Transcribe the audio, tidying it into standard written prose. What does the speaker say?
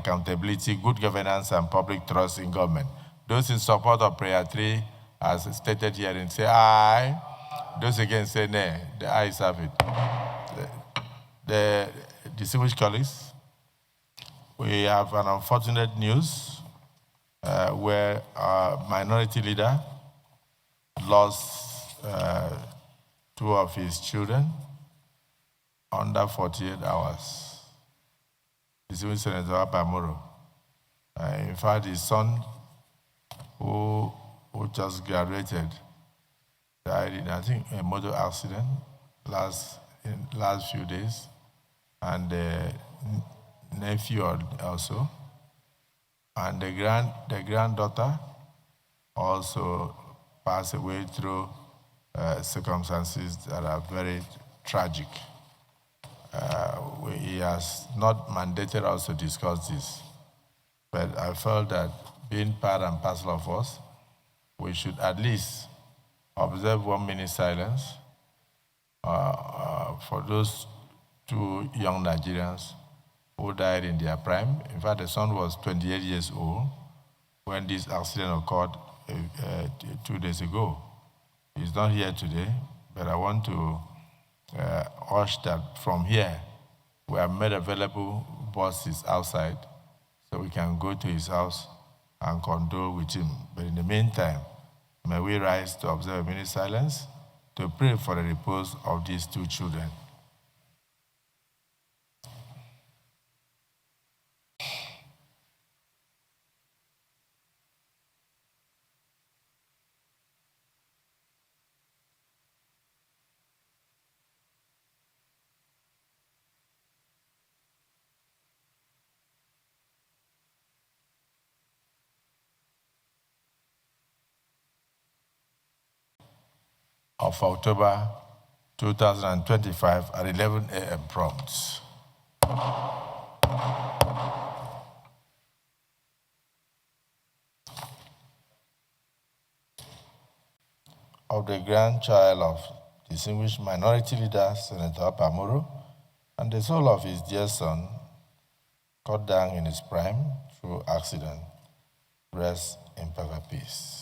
accountability, good governance, and public trust in government. Those in support of prayer 3, as stated here, and say aye. Those against say nay. The ayes have it. The distinguished colleagues, we have an unfortunate news where our minority leader lost 2 of his children under 48 hours. Distinguished Senator Abba Moro. In fact, his son, who just graduated, died in, I think, a motor accident last few days, and the nephew also, and the granddaughter also passed away through circumstances that are very tragic. He has not mandated us to discuss this, but I felt that being part and parcel of us, we should at least observe 1 minute silence for those 2 young Nigerians who died in their prime. In fact, the son was 28 years old when this accident occurred 2 days ago. He's not here today, but I want to urge that from here, we have made available buses outside so we can go to his house and condole with him. But in the meantime, may we rise to observe a minute silence to pray for the repose of these 2 children. Of October 2025 at 11 a.m. prompt. Of the grandchild of distinguished minority leader, Senator Abba Moro, and the soul of his dear son, cut down in his prime through accident, rest in perfect peace.